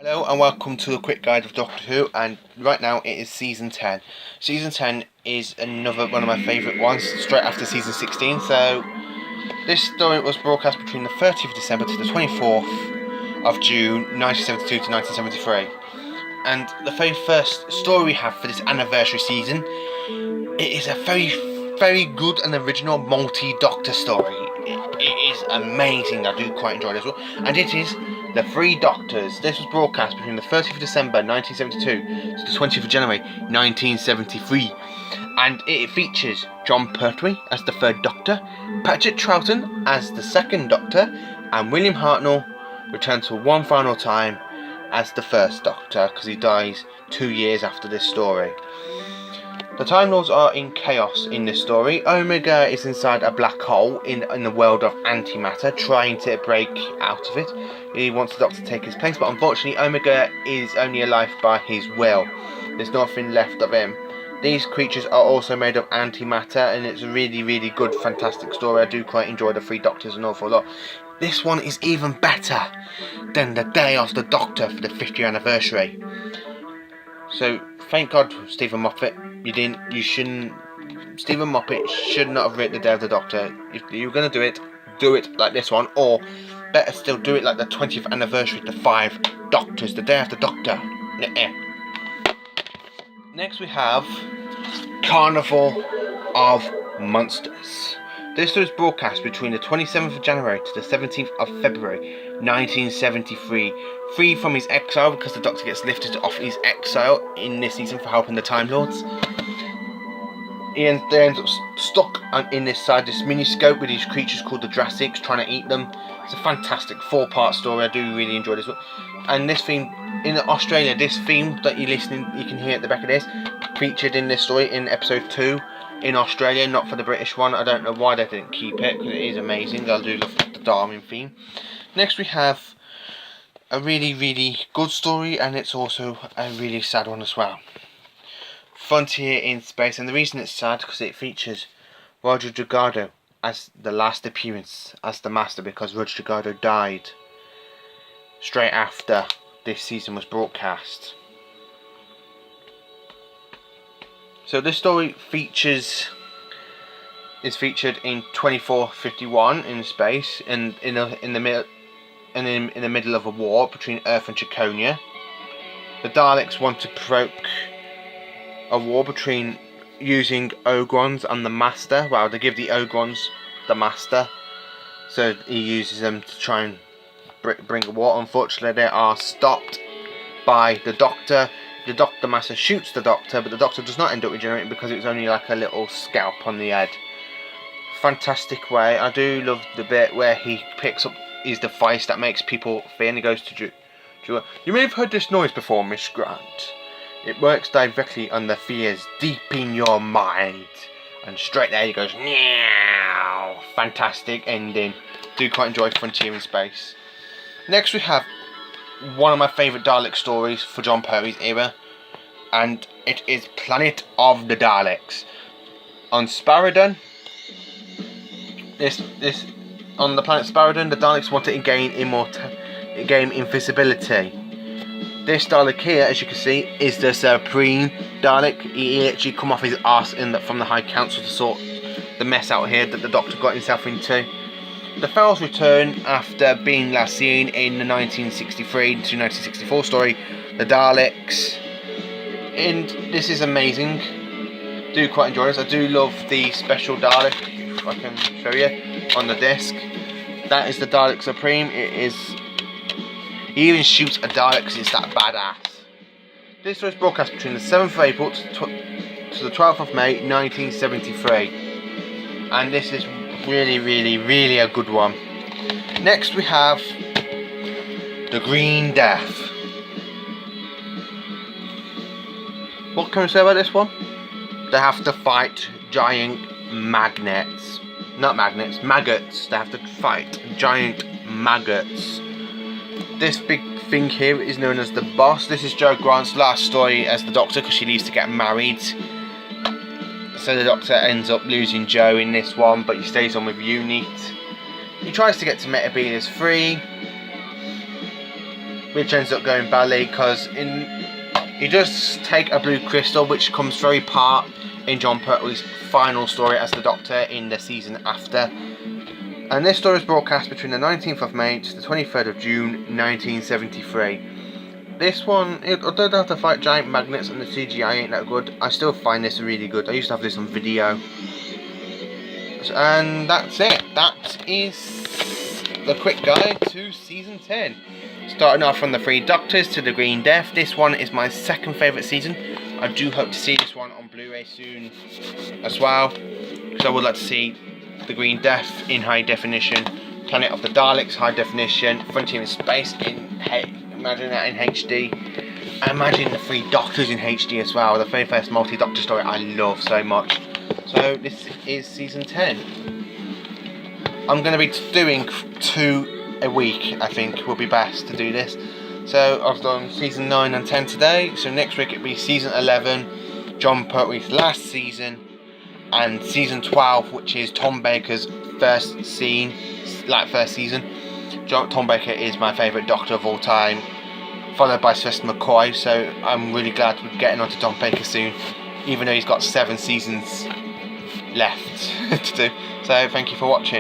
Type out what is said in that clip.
Hello and welcome to a quick guide of Doctor Who, and right now it is season 10. Season 10 is another one of my favourite ones, straight after season 16. So this story was broadcast between the 30th of December to the 24th of June 1972 to 1973. And the very first story we have for this anniversary season, it is a very good and original multi-Doctor story. It is amazing. I do quite enjoy it as well. And it is The Three Doctors. This was broadcast between the 30th of December 1972 to the 20th of January 1973. And it features John Pertwee as the third Doctor, Patrick Troughton as the second Doctor, and William Hartnell returns for one final time as the first Doctor, because he dies 2 years after this story. The Time Lords are in chaos in this story. Omega is inside a black hole in the world of antimatter, trying to break out of it. He wants the Doctor to take his place, but unfortunately Omega is only alive by his will. There's nothing left of him. These creatures are also made of antimatter, and it's a really good, fantastic story. I do quite enjoy The Three Doctors an awful lot. This one is even better than The Day of the Doctor for the 50th anniversary. So, thank God, Stephen Moffat, Stephen Moffat should not have written The Day of the Doctor. If you're going to do it like this one, or better still, do it like the 20th anniversary, The Five Doctors, The Day of the Doctor. Next we have Carnival of Monsters. This was broadcast between the 27th of January to the 17th of February 1973. Free from his exile, because the Doctor gets lifted off his exile in this season for helping the Time Lords. They ends up stuck in this miniscope with these creatures called the Drastics trying to eat them. It's a fantastic 4-part story. I do really enjoy this one. And this theme in Australia, this theme that you can hear at the back of this, featured in this story in episode 2 in Australia, not for the British one. I don't know why they didn't keep it, because it is amazing. I do love the Darwin theme. Next we have a really good story, and it's also a really sad one as well. Frontier in Space, and the reason it's sad because it features Roger Delgado as the last appearance as the Master, because Roger Delgado died straight after this season was broadcast. So this story is featured in 2451 in space, and in the middle of a war between Earth and Draconia. The Daleks want to provoke a war between using Ogrons and the Master. Well, they give the Ogrons the Master, so he uses them to try and bring a war. Unfortunately, they are stopped by the Doctor. The Master shoots the Doctor, but the Doctor does not end up regenerating because it was only like a little scalp on the head. Fantastic way. I do love the bit where he picks up his device that makes people fear, and he goes to Drew. You may have heard this noise before, Miss Grant. It works directly on the fears deep in your mind. And straight there he goes, meow. Fantastic ending. Do quite enjoy Frontier in Space. Next we have one of my favourite Dalek stories for John Pertwee's era, and it is Planet of the Daleks. On Sparadon, on the planet Sparadon, the Daleks want to gain invisibility. This Dalek here, as you can see, is the Supreme Dalek. He literally come off his arse from the High Council to sort the mess out here that the Doctor got himself into. The Fells return after being last seen in the 1963 to 1964 story, The Daleks. And this is amazing. Do quite enjoy this. I do love the special Dalek, if I can show you, on the disc. That is the Dalek Supreme. He even shoots a Dalek because it's that badass. This was broadcast between the 7th of April to the 12th of May 1973. And this is really a good one. Next we have The Green Death. What can we say about this one? They have to fight giant maggots. They have to fight giant maggots. This big thing here is known as the Boss. This is Jo Grant's last story as the Doctor, because she leaves to get married. So the Doctor ends up losing Jo in this one, but he stays on with Unit. He tries to get to Metebelis 3. which ends up going badly because he does take a blue crystal, which comes very part in Jon Pertwee's final story as the Doctor in the season after. And this story is broadcast between the 19th of May to the 23rd of June 1973. This one, although they have to fight giant magnets and the CGI ain't that good, I still find this really good. I used to have this on video. And that's it. That is the quick guide to season 10. Starting off from the Three Doctors to the Green Death. This one is my second favourite season. I do hope to see this one on Blu-ray soon as well, because I would like to see the Green Death in high definition, Planet of the Daleks high definition, Frontier in Space imagine that in HD. Imagine the Three Doctors in HD as well. The very first multi-Doctor story I love so much. So this is season 10. I'm going to be doing 2 a week. I think will be best to do this. So I've done season 9 and 10 today. So next week it'll be season 11, Jon Pertwee's last season, and season 12, which is Tom Baker's first season. Tom Baker is my favourite Doctor of all time, followed by Sylvester McCoy. So I'm really glad we're getting on to Tom Baker soon, even though he's got 7 seasons left to do. So thank you for watching.